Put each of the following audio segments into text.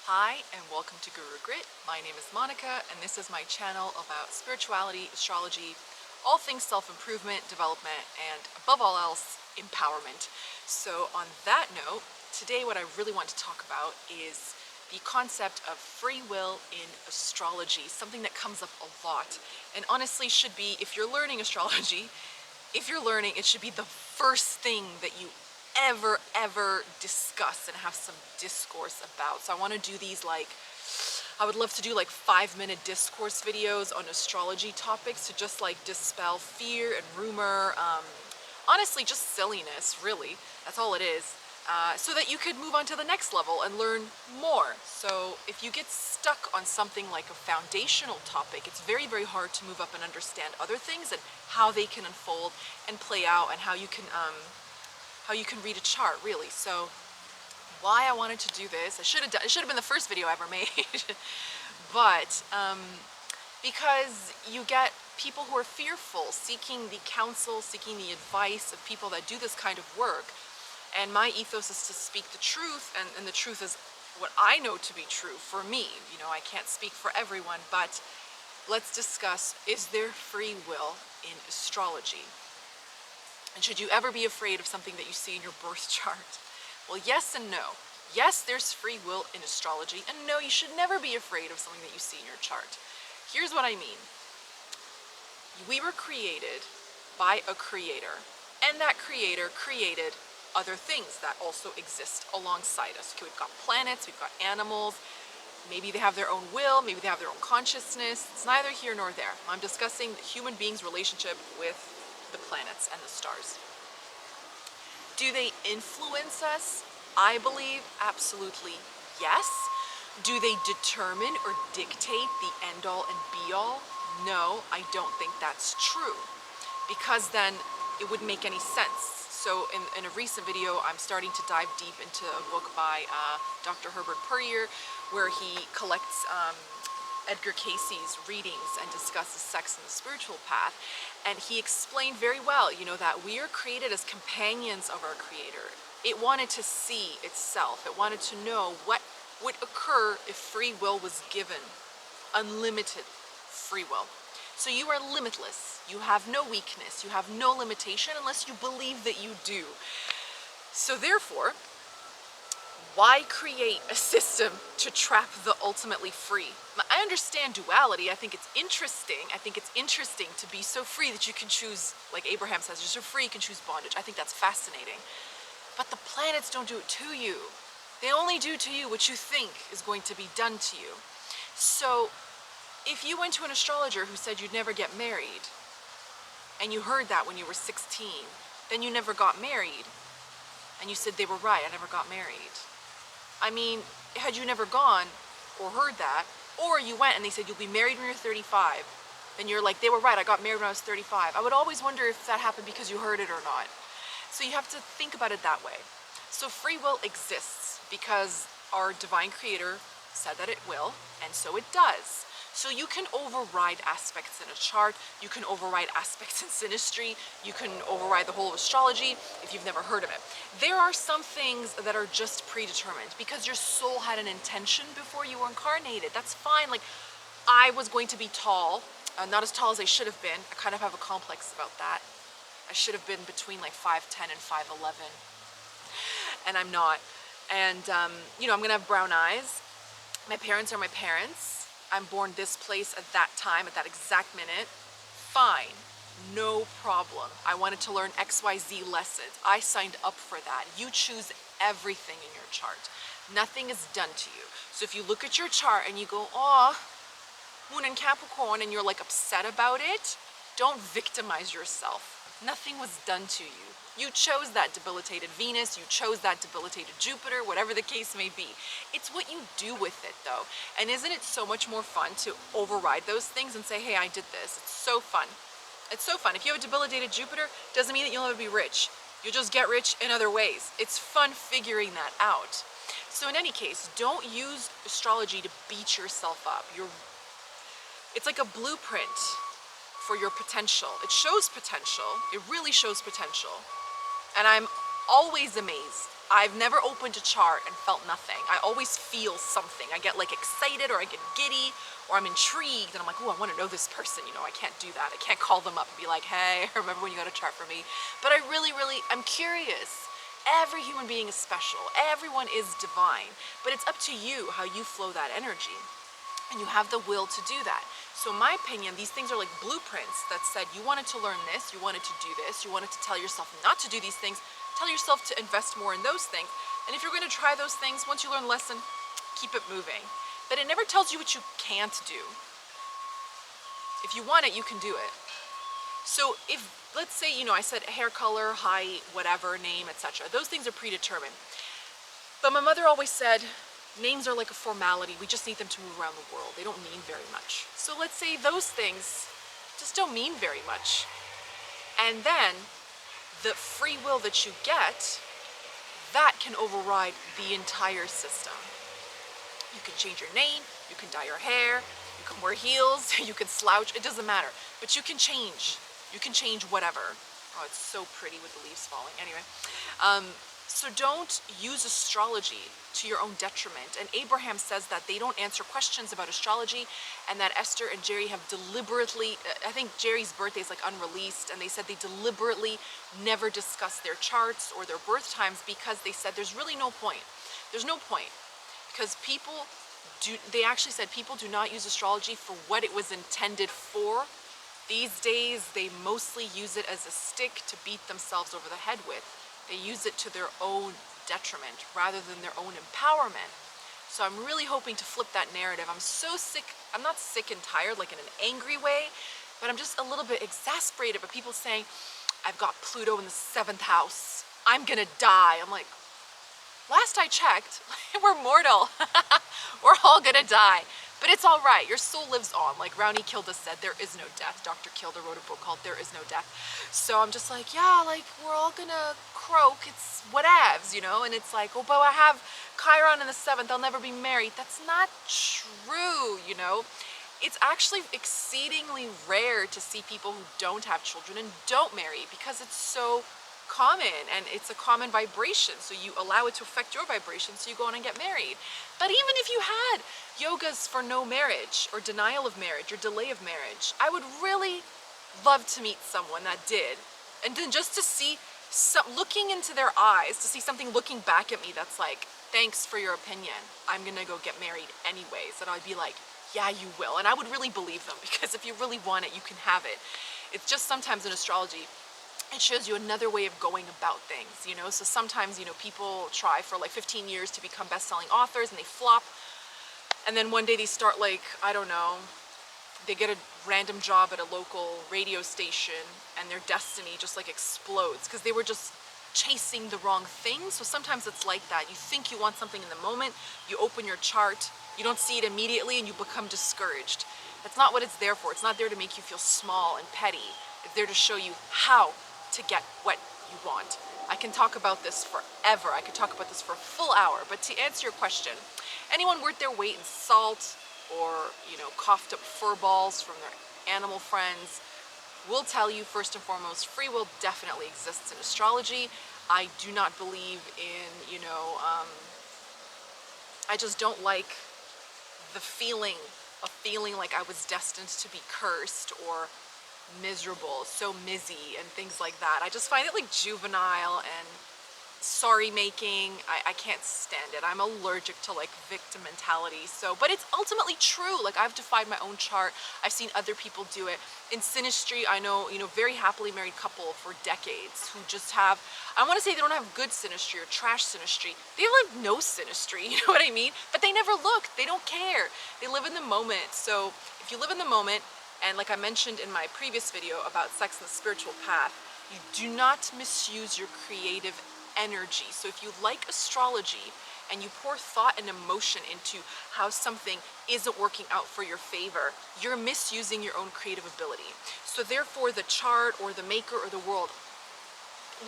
Hi and welcome to Guru Grit. My name is Monica and this is my channel about spirituality, astrology, all things self-improvement, development, and above all else, empowerment. So on that note, today what I really want to talk about is the concept of free will in astrology, something that comes up a lot and honestly should be, if you're learning astrology, it should be the first thing that you ever discuss and have some discourse about. So I want to do these I would love to do like 5-minute discourse videos on astrology topics to just like dispel fear and rumor, honestly just silliness, really, that's all it is, so that you could move on to the next level and learn more. So if you get stuck on something like a foundational topic, it's very hard to move up and understand other things and how they can unfold and play out and how you can read a chart, really. So why I wanted to do this, it should have been the first video I ever made, but because you get people who are fearful, seeking the counsel, seeking the advice of people that do this kind of work. And my ethos is to speak the truth, and the truth is what I know to be true for me. You know, I can't speak for everyone, but let's discuss, is there free will in astrology? And should you ever be afraid of something that you see in your birth chart? Well, yes and no. Yes, there's free will in astrology, and no, you should never be afraid of something that you see in your chart. Here's what I mean. We were created by a creator, and that creator created other things that also exist alongside us. Okay, we've got planets, we've got animals, maybe they have their own will, maybe they have their own consciousness. It's neither here nor there. I'm discussing the human being's relationship with the planets and the stars. Do they influence us? I believe absolutely yes. Do they determine or dictate the end all and be all? No, I don't think that's true, because then it wouldn't make any sense. So in a recent video, I'm starting to dive deep into a book by Dr. Herbert Puryear, where he collects Edgar Casey's readings and discusses sex and the spiritual path. And he explained very well, you know, that we are created as companions of our creator. It wanted to see itself. It wanted to know what would occur if free will was given. Unlimited free will. So you are limitless. You have no weakness. You have no limitation unless you believe that you do. So therefore, why create a system to trap the ultimately free? I understand duality. I think it's interesting. I think it's interesting to be so free that you can choose, like Abraham says, you're so free you can choose bondage. I think that's fascinating. But the planets don't do it to you. They only do to you what you think is going to be done to you. So if you went to an astrologer who said you'd never get married, and you heard that when you were 16, then you never got married, and you said they were right, I never got married. I mean, had you never gone or heard that, or you went and they said you'll be married when you're 35, then you're like, they were right, I got married when I was 35. I would always wonder if that happened because you heard it or not. So you have to think about it that way. So free will exists because our divine creator said that it will, and so it does. So you can override aspects in a chart, you can override aspects in synastry, you can override the whole of astrology if you've never heard of it. There are some things that are just predetermined because your soul had an intention before you were incarnated. That's fine. Like, I was going to be tall, not as tall as I should have been. I kind of have a complex about that. I should have been between like 5'10" and 5'11", and I'm not. And you know, I'm gonna have brown eyes. My parents are my parents. I'm born this place at that time, at that exact minute. Fine, no problem. I wanted to learn XYZ lessons. I signed up for that. You choose everything in your chart. Nothing is done to you. So if you look at your chart and you go, oh, Moon in Capricorn, and you're like upset about it, don't victimize yourself. Nothing was done to you. You chose that debilitated Venus, you chose that debilitated Jupiter, whatever the case may be. It's what you do with it though. And isn't it so much more fun to override those things and say, hey, I did this. It's so fun. It's so fun. If you have a debilitated Jupiter, doesn't mean that you'll ever be rich. You'll just get rich in other ways. It's fun figuring that out. So in any case, don't use astrology to beat yourself up. It's like a blueprint for your potential. It shows potential. It really shows potential. And I'm always amazed. I've never opened a chart and felt nothing. I always feel something. I get like excited, or I get giddy, or I'm intrigued, and I'm like, oh, I want to know this person. You know, I can't do that. I can't call them up and be like, hey, I remember when you got a chart for me. But I really, I'm curious. Every human being is special. Everyone is divine. But it's up to you how you flow that energy. And you have the will to do that. So in my opinion, these things are like blueprints that said you wanted to learn this, you wanted to do this, you wanted to tell yourself not to do these things, tell yourself to invest more in those things. And if you're going to try those things, once you learn the lesson, keep it moving. But it never tells you what you can't do. If you want it, you can do it. So if, let's say, you know, I said hair color, height, whatever, name, etc. Those things are predetermined. But my mother always said, names are like a formality. We just need them to move around the world. They don't mean very much. So let's say those things just don't mean very much. And then the free will that you get, that can override the entire system. You can change your name, you can dye your hair, you can wear heels, you can slouch, it doesn't matter. But you can change. You can change whatever. Oh, it's so pretty with the leaves falling. Anyway, so don't use astrology to your own detriment. And Abraham says that they don't answer questions about astrology, and that Esther and Jerry have deliberately, I think Jerry's birthday is like unreleased, and they said they deliberately never discussed their charts or their birth times because they said there's really no point. There's no point. Because they actually said people do not use astrology for what it was intended for. These days, they mostly use it as a stick to beat themselves over the head with. They use it to their own detriment rather than their own empowerment. So I'm really hoping to flip that narrative. I'm so sick, I'm not sick and tired like in an angry way, but I'm just a little bit exasperated by people saying, I've got Pluto in the 7th house, I'm gonna die. I'm like, last I checked, we're mortal. We're all gonna die. But it's all right, your soul lives on. Like Rowney Kilda said, there is no death. Dr. Kilda wrote a book called There Is No Death. So I'm just like, yeah, like we're all gonna croak, it's whatevs, you know? And it's like, oh, but I have Chiron in the 7th, I'll never be married. That's not true, you know? It's actually exceedingly rare to see people who don't have children and don't marry because it's so common and it's a common vibration, so you allow it to affect your vibration, so you go on and get married. But even if you had yogas for no marriage or denial of marriage or delay of marriage, I would really love to meet someone that did, and then just to see looking into their eyes, to see something looking back at me that's like, thanks for your opinion, I'm gonna go get married anyways. And I'd be like, yeah, you will. And I would really believe them, because if you really want it, you can have it. It's just sometimes in astrology, it shows you another way of going about things, you know? So sometimes, you know, people try for like 15 years to become best-selling authors and they flop. And then one day they start like, I don't know, they get a random job at a local radio station and their destiny just like explodes because they were just chasing the wrong thing. So sometimes it's like that. You think you want something in the moment, you open your chart, you don't see it immediately, and you become discouraged. That's not what it's there for. It's not there to make you feel small and petty. It's there to show you how to get what you want. I can talk about this forever. I could talk about this for a full hour. But to answer your question, anyone worth their weight in salt or, you know, coughed up fur balls from their animal friends will tell you, first and foremost, free will definitely exists in astrology. I do not believe in, you know, I just don't like the feeling of feeling like I was destined to be cursed or miserable, so mizzy and things like that. I just find it like juvenile and sorry making. I can't stand it. I'm allergic to like victim mentality. So, but it's ultimately true. Like I've defied my own chart. I've seen other people do it. In synastry, I know, you know, very happily married couple for decades who just have, I want to say they don't have good synastry or trash synastry. They have like no synastry, you know what I mean? But they never look. They don't care. They live in the moment. So if you live in the moment, and like I mentioned in my previous video about sex and the spiritual path, you do not misuse your creative energy. So if you like astrology and you pour thought and emotion into how something isn't working out for your favor, you're misusing your own creative ability. So therefore the chart or the maker or the world,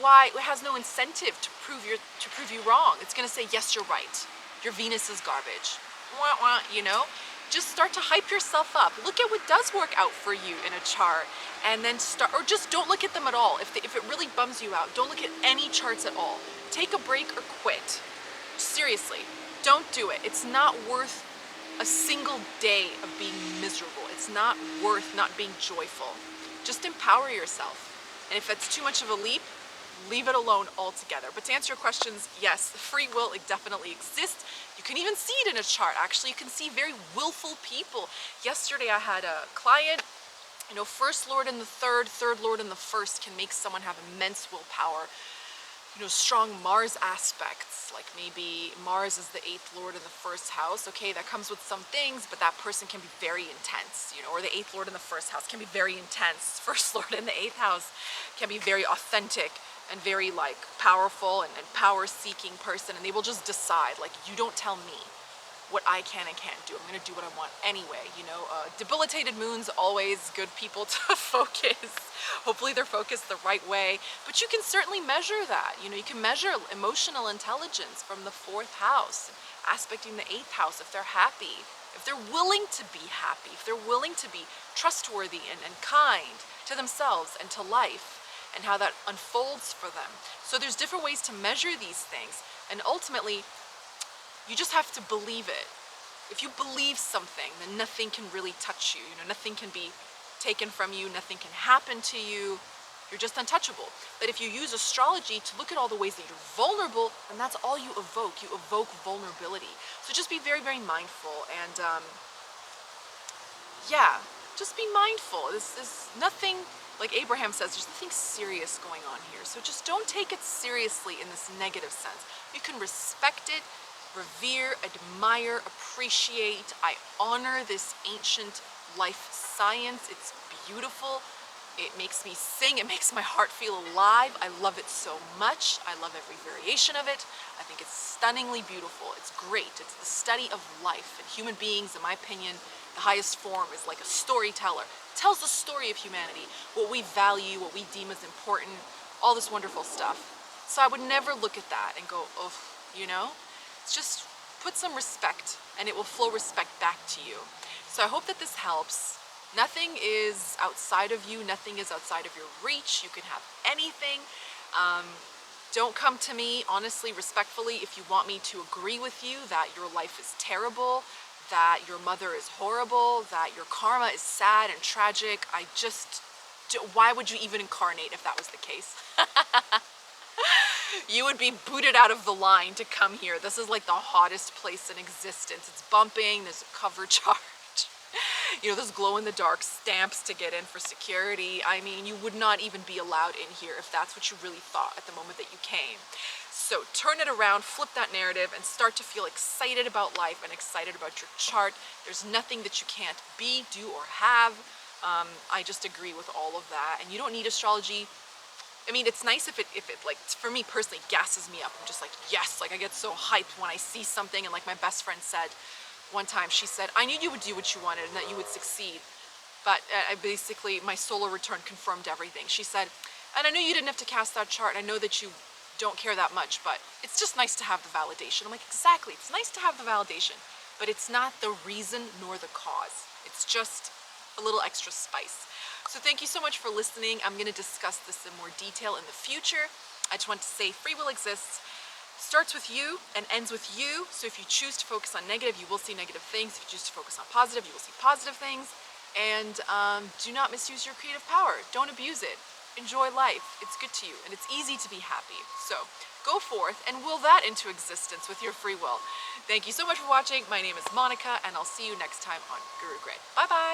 why, it has no incentive to prove you wrong. It's gonna say, yes, you're right. Your Venus is garbage. Wah, wah, you know? Just start to hype yourself up. Look at what does work out for you in a chart, and then start, or just don't look at them at all. If it really bums you out, don't look at any charts at all. take a break or quit. Seriously, don't do it. It's not worth a single day of being miserable. It's not worth not being joyful. Just empower yourself. And if that's too much of a leap, leave it alone altogether. But to answer your questions, yes, free will, it definitely exists. You can even see it in a chart. Actually, you can see very willful people. Yesterday I had a client, you know, first lord in the third lord in the first can make someone have immense willpower. You know, strong Mars aspects, like maybe Mars is the 8th lord in the first house. Okay, that comes with some things, but that person can be very intense, you know, or the 8th lord in the first house can be very intense. First lord in the 8th house can be very authentic and very like powerful and power-seeking person, and they will just decide, like, you don't tell me what I can and can't do. I'm gonna do what I want anyway, you know. Debilitated moons, always good people to focus. Hopefully they're focused the right way, but you can certainly measure that. You know, you can measure emotional intelligence from the 4th house, aspecting the 8th house if they're happy, if they're willing to be happy, if they're willing to be trustworthy and kind to themselves and to life, and how that unfolds for them. So there's different ways to measure these things, and ultimately, you just have to believe it. If you believe something, then nothing can really touch you. You know, nothing can be taken from you, nothing can happen to you. You're just untouchable. But if you use astrology to look at all the ways that you're vulnerable, then that's all you evoke. You evoke vulnerability. So just be very, very mindful, and yeah, just be mindful. There's nothing, like Abraham says, there's nothing serious going on here. So just don't take it seriously in this negative sense. You can respect it, revere, admire, appreciate. I honor this ancient life science. It's beautiful. It makes me sing. It makes my heart feel alive. I love it so much. I love every variation of it. I think it's stunningly beautiful. It's great. It's the study of life. And human beings, in my opinion, the highest form is like a storyteller. It tells the story of humanity, what we value, what we deem as important, all this wonderful stuff. So I would never look at that and go, oh, you know? Just put some respect, and it will flow respect back to you. So I hope that this helps. Nothing is outside of you. Nothing is outside of your reach. You can have anything. Don't come to me, honestly, respectfully, if you want me to agree with you that your life is terrible, that your mother is horrible, that your karma is sad and tragic. Why would you even incarnate if that was the case? You would be booted out of the line to come here. This is like the hottest place in existence. It's bumping, there's a cover charge. You know, there's glow-in-the-dark stamps to get in for security. I mean, you would not even be allowed in here if that's what you really thought at the moment that you came. So turn it around, flip that narrative, and start to feel excited about life and excited about your chart. There's nothing that you can't be, do, or have. I just agree with all of that. And you don't need astrology. I mean, it's nice if it like, for me personally, gasses me up. I'm just like, yes, like I get so hyped when I see something. And like my best friend said one time, she said, I knew you would do what you wanted and that you would succeed. But basically, my solar return confirmed everything. She said, and I knew you didn't have to cast that chart. I know that you don't care that much, but it's just nice to have the validation. I'm like, exactly, it's nice to have the validation, but it's not the reason nor the cause. It's just a little extra spice. So thank you so much for listening. I'm going to discuss this in more detail in the future. I just want to say free will exists, starts with you and ends with you. So if you choose to focus on negative, you will see negative things. If you choose to focus on positive, you will see positive things. And do not misuse your creative power. Don't abuse it. Enjoy life. It's good to you, and it's easy to be happy. So go forth and will that into existence with your free will. Thank you so much for watching. My name is Monica, and I'll see you next time on Guru Grid. Bye-bye.